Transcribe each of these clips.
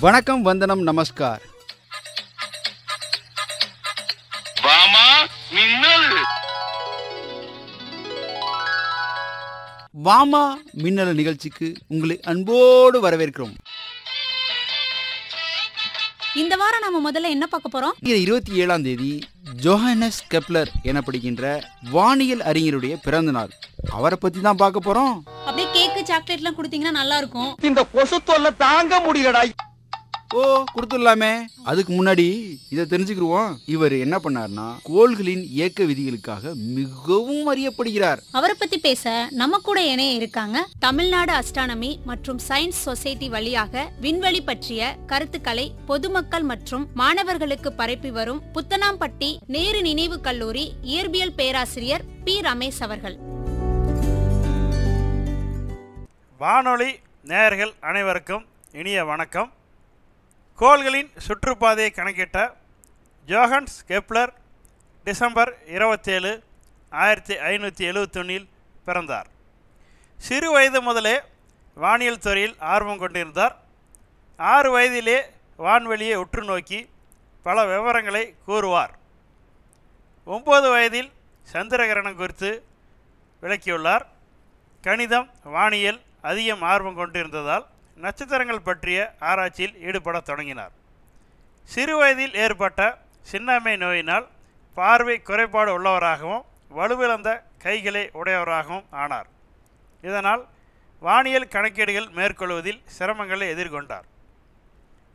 வணக்கம், வந்தனம், நமஸ்கார். வாமா மின்னல். வாமா மின்னல் நிகழ்ச்சிக்கு உங்களை அன்போடு வரவேற்கிறோம். இந்த வாரம் நாம முதல்ல என்ன பார்க்க போறோம்? 27ஆம் தேதி ஜோஹன்னஸ் கெப்லர் எனப்படுகின்ற வானியல் அறிஞருடைய பிறந்த நாள். அவரை பத்தி தான் பார்க்க போறோம். அப்படியே கேக்கு சாக்லேட் எல்லாம் கொடுத்தீங்கன்னா நல்லா இருக்கும். இந்த கொசு தொல்லை தாங்க முடியலடா. ஓ, கொடுத்துடலாமே. அதுக்கு முன்னாடி இதை தெரிஞ்சுக்கிடுவோம். இவர் என்ன பண்ணார்னா, கோள்களின் இயக்க விதிகளுக்காக மிகவும் அறியப்படுகிறார். அவரை பத்தி பேச நம்ம கூட இணைய இருக்காங்க. தமிழ்நாடு அஸ்ட்ரானமி மற்றும் சயின்ஸ் சொசைட்டி வழியாக விண்வெளி பற்றிய கருத்துக்களை பொதுமக்கள் மற்றும் மாணவர்களுக்கு பரப்பி வரும் புத்தனாம்பட்டி நேரு நினைவு கல்லூரி இயற்பியல் பேராசிரியர் பி. ரமேஷ் அவர்கள். வானொலி நேயர்கள் அனைவருக்கும் இனிய வணக்கம். கோள்களின் சுற்றுப்பாதையை கணக்கிட்ட ஜோஹன்ஸ் கெப்லர் டிசம்பர் 27, 1571 பிறந்தார். சிறு வயது முதலே வானியல் துறையில் ஆர்வம் கொண்டிருந்தார். 6 வயதிலே வான்வெளியை உற்று நோக்கி பல விவரங்களை கூறுவார். 9 வயதில் சந்திரகிரகணம் குறித்து விளக்கியுள்ளார். கணிதம், வானியல் அதிகம் ஆர்வம் கொண்டிருந்ததால் நட்சத்திரங்கள் பற்றிய ஆராய்ச்சியில் ஈடுபட தொடங்கினார். சிறு வயதில் ஏற்பட்ட சின்னம்மை நோயினால் பார்வை குறைபாடு உள்ளவராகவும் வலுவிழந்த கைகளை உடையவராகவும் ஆனார். இதனால் வானியல் கணக்கீடுகள் மேற்கொள்வதில் சிரமங்களை எதிர்கொண்டார்.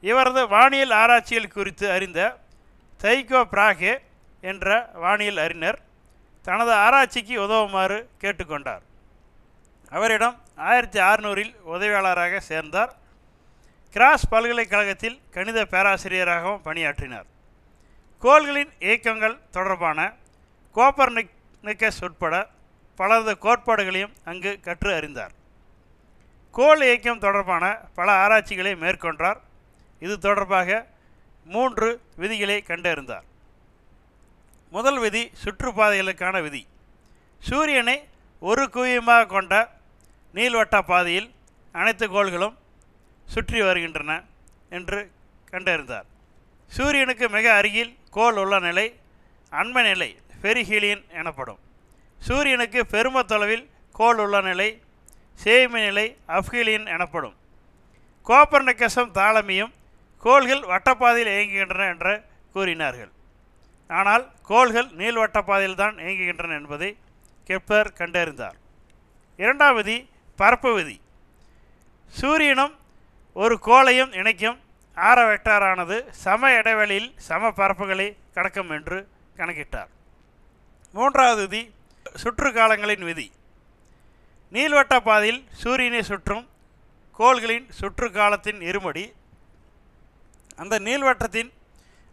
இவரது வானியல் ஆராய்ச்சிகள் குறித்து அறிந்த தைக்கோ பிராகே என்ற வானியல் அறிஞர் தனது ஆராய்ச்சிக்கு உதவுமாறு கேட்டுக்கொண்டார். அவரிடம் 1600 உதவியாளராக சேர்ந்தார். கிராஸ் பல்கலைக்கழகத்தில் கணித பேராசிரியராகவும் பணியாற்றினார். கோள்களின் இயக்கங்கள் தொடர்பான கோப்பர்னிக்கஸ் உட்பட பலரது கோட்பாடுகளையும் அங்கு கற்று அறிந்தார். கோள் இயக்கம் தொடர்பான பல ஆராய்ச்சிகளை மேற்கொண்டார். இது தொடர்பாக 3 விதிகளை கண்டறிந்தார். முதல் விதி சுற்றுப்பாதைகளுக்கான விதி. சூரியனை ஒரு குவியமாக கொண்ட நீள்வட்ட பாதையில் அனைத்து கோள்களும் சுற்றி வருகின்றன என்று கண்டறிந்தார். சூரியனுக்கு மிக அருகில் கோள் உள்ள நிலை அண்மை நிலை பெரிஹீலியன் எனப்படும். சூரியனுக்கு பெரும தொலைவில் கோள் உள்ள நிலை சேய்மை நிலை அப்ஹீலியன் எனப்படும். கோப்பர்னிக்கஸும் தாலமியும் கோள்கள் வட்டப்பாதையில் இயங்குகின்றன என்று கூறினார்கள். ஆனால் கோள்கள் நீள்வட்டப்பாதையில் தான் இயங்குகின்றன என்பதை கெப்லர் கண்டறிந்தார். இரண்டாம் விதி பரப்பு விதி. சூரியனும் ஒரு கோளையும் இணைக்கும் ஆர வெக்டாரானது சம இடைவெளியில் சம பரப்புகளை கடக்கும் என்று கணக்கிட்டார். மூன்றாவது விதி சுற்று காலங்களின் விதி. நீள்வட்ட பாதையில் சூரியனை சுற்றும் கோள்களின் சுற்று காலத்தின் இருமடி அந்த நீள்வட்டத்தின்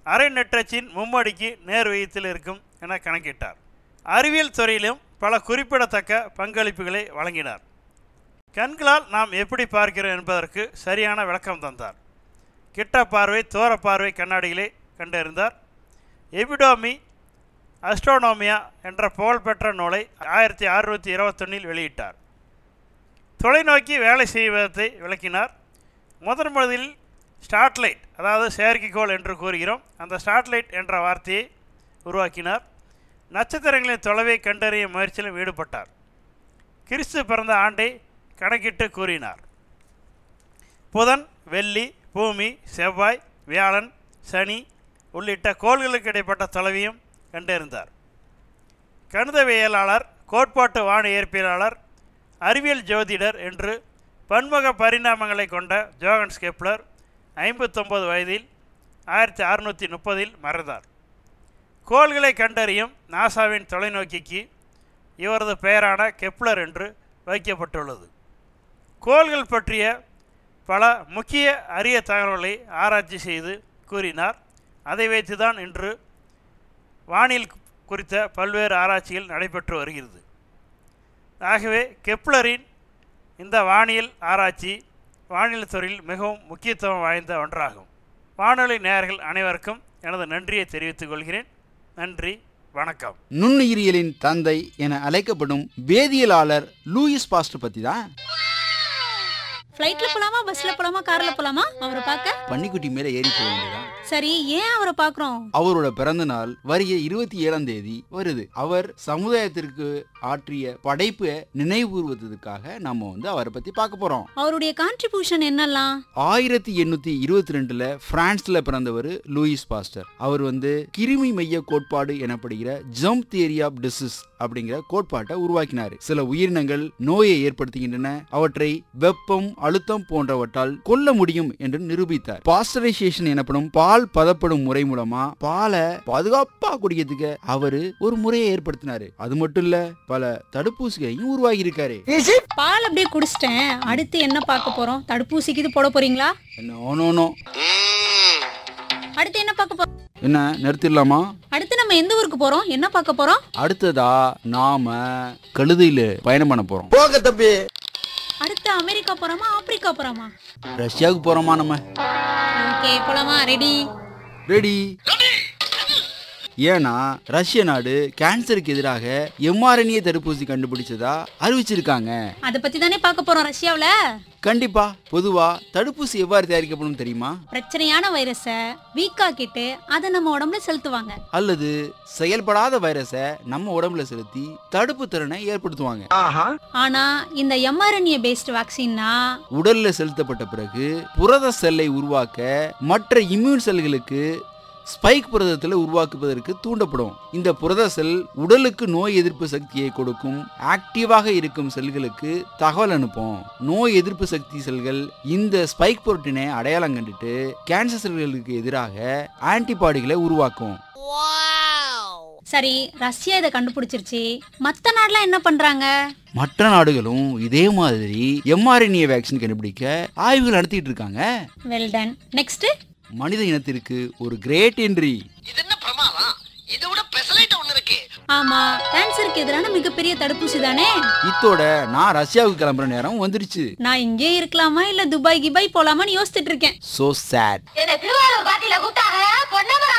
அரை நெட்டச்சின் மும்மடிக்கு நேர் விகிதத்தில் இருக்கும் என கணக்கிட்டார். அறிவியல் துறையிலும் பல குறிப்பிடத்தக்க பங்களிப்புகளை வழங்கினார். கண்களால் நாம் எப்படி பார்க்கிறோம் என்பதற்கு சரியான விளக்கம் தந்தார். கிட்ட பார்வை, தூர பார்வை கண்ணாடிகளை கண்டறிந்தார். எபிடோமி அஸ்ட்ரோனோமியா என்ற புகழ்பெற்ற நூலை 1621 வெளியிட்டார். தொலைநோக்கி வேலை செய்வதை விளக்கினார். முதலில் ஸ்டாட்லைட், அதாவது செயற்கைக்கோள் என்று கூறுகிறோம், அந்த ஸ்டாட்லைட் என்ற வார்த்தையை உருவாக்கினார். நட்சத்திரங்களின் தொலைவை கண்டறியும் முயற்சியிலும் ஈடுபட்டார். கிறிஸ்து பிறந்த ஆண்டை கணக்கிட்டு கூறினார். புதன், வெள்ளி, பூமி, செவ்வாய், வியாழன், சனி உள்ளிட்ட கோள்களுக்கு இடைப்பட்ட தொலைவையும் கண்டறிந்தார். கணிதவியலாளர், கோட்பாட்டு வான இயற்பியலாளர், அறிவியல் ஜோதிடர் என்று பன்முக பரிணாமங்களை கொண்ட ஜோஹன்ஸ் கெப்லர் 59 வயதில் 1630 மறைந்தார். கோள்களை கண்டறியும் நாசாவின் தொலைநோக்கிக்கு இவரது பெயரான கெப்லர் என்று வைக்கப்பட்டுள்ளது. கோள்கள் பற்றிய பல முக்கிய அரிய தகவல்களை ஆராய்ச்சி செய்து கூறினார். அதை வைத்துதான் இன்று வானியல் குறித்த பல்வேறு ஆராய்ச்சிகள் நடைபெற்று வருகிறது. ஆகவே கெப்லரின் இந்த வானியல் ஆராய்ச்சி வானியல் துறையில் மிகவும் முக்கியத்துவம் வாய்ந்த ஒன்றாகும். வானொலி நேயர்கள் அனைவருக்கும் எனது நன்றியை தெரிவித்துக் கொள்கிறேன். நன்றி, வணக்கம். நுண்ணுயிரியலின் தந்தை என அழைக்கப்படும் வேதியியலாளர் லூயிஸ் பாஸ்டர் பற்றி தான். ஃப்ளைட்ல போலாமா, பஸ்ல போலாமா, கார்ல போலாமா அவரை பார்க்க? பன்னிக்குட்டி மேல ஏறி போக வேண்டியதான். சரி, ஏன் அவரை பார்க்கறோம்? அவரோட பிறந்த நாள் வருகிற 27ஆம் தேதி வருது. அவர் சமுதாயத்திற்கு ஆற்றிய படைப்பு நினைவுபூர்வதற்காக நம்ம அவரை பத்தி பார்க்க போறோம். அவருடைய கான்ட்ரிபியூஷன் என்னெல்லாம்? 1822ல பிரான்ஸ்ல பிறந்தவர் லூயிஸ் பாஸ்டர். அவர் கிருமி மைய கோட்பாடு எனப்படுகிற ஜெர்ம் தியரி ஆஃப் டிசீஸ் அப்படிங்கிற கோட்பாட்டை உருவாக்கினார். சில உயிரினங்கள் நோயை ஏற்படுத்துகின்றன, அவற்றை வெப்பம், அழுத்தம் போன்றவற்றால் கொல்ல முடியும் என்று நிரூபித்தார். பாஸ்டரைசேஷன் எனப்படும் பால் பதப்படும் முறை மூலமா பாலை பாதுகாப்பா குடிக்கிறதுக்கு அவரு ஒரு முறையை ஏற்படுத்தினாரு. அது மட்டும் இல்ல, பல தடுப்பூசிகளையும் உருவாகி இருக்காரு. பால் அப்படியே குடிச்சிட்டேன், அடுத்து என்ன பார்க்க போறோம்? தடுப்பூசிக்கு இது போட போறீங்களா? நோ. அடுத்து என்ன பார்க்க போறோம்? என்ன நிறுத்திடலாமா? அடுத்து நம்ம எந்த ஊருக்கு போறோம்? என்ன பார்க்க போறோம்? அடுத்ததா நாம கழுதையில பயணம் பண்ண போறோம். போங்க தம்பி. அடுத்து அமெரிக்கா போறோமா, ஆப்பிரிக்கா போறோமா? ரஷ்யாவுக்கு போறோமா நம்ம? ஓகே, போலாமா? ரெடி. ஏன்னா ரஷ்ய நாடு கேன்சருக்கு எதிராக mRNA தடுப்பூசி கண்டுபிடிச்சதா அறிவிச்சிருக்காங்க. அத பத்தி தானே பார்க்க போறோம் ரஷ்யாவுல. கண்டிப்பா. பொதுவா தடுப்பூசி எவ்வாறு தயாரிக்கப்படும் தெரியுமா? பிரச்சனையான வைரஸை வீக்காக்கிட்டு அதை நம்ம உடம்புல செலுத்துவாங்க. அல்லது செயல்படாத வைரஸை நம்ம உடம்புல செலுத்தி தடுப்பு திறனை ஏற்படுத்துவாங்க. ஆனா இந்த mRNA பேஸ்ட் வேக்சின்னா உடல்ல செலுத்தப்பட்ட பிறகு புரத செல்லை உருவாக்க மற்ற இம்யூன் செல்களுக்கு ஸ்பைக் புரதத்தில் உருவாக்குவதற்கு தூண்டப்படும். இந்த புரத செல் உடலுக்கு நோய் எதிர்ப்பு சக்தியை கொடுக்கும். ஆக்டிவாக இருக்கும் செல்களுக்கு தகவல் அனுப்பும். நோய் எதிர்ப்பு சக்தி செல்கள் இந்த ஸ்பைக் புரோட்டீனை அடையாளம் கண்டுட்டு கேன்சர் செல்களுக்கு எதிராக ஆன்டிபாடிகளை உருவாக்கும். சரி, ரஷ்யா இதை கண்டுபிடிச்சிருச்சு. மற்ற நாடுலாம் என்ன பண்றாங்க? மற்ற நாடுகளும் இதே மாதிரி mRNA வேக்சின் கண்டுபிடிக்க ஆய்வுகள் நடத்திட்டு இருக்காங்க. Well done. நெக்ஸ்ட், மனித இனத்திற்கு ஒரு கிரேட் என்ட்ரி. இது என்ன பிரமாதம்? இதை விட பெசலைட் ஒன்னு இருக்கு. ஆமா, கேன்சருக்கு எதிரான மிகப்பெரிய தடுப்பூசி தானே. இத்தோட நான் ரஷ்யாவுக்கு கிளம்புற நேரம் வந்துருச்சு. நான் இங்கே இருக்கலாமா இல்ல துபாய் கிபாய் போலாமான்னு யோசிச்சுட்டு இருக்கேன். So sad. என்ன திருவாரூர் பாட்டில கூட்டாங்க பொன்னமர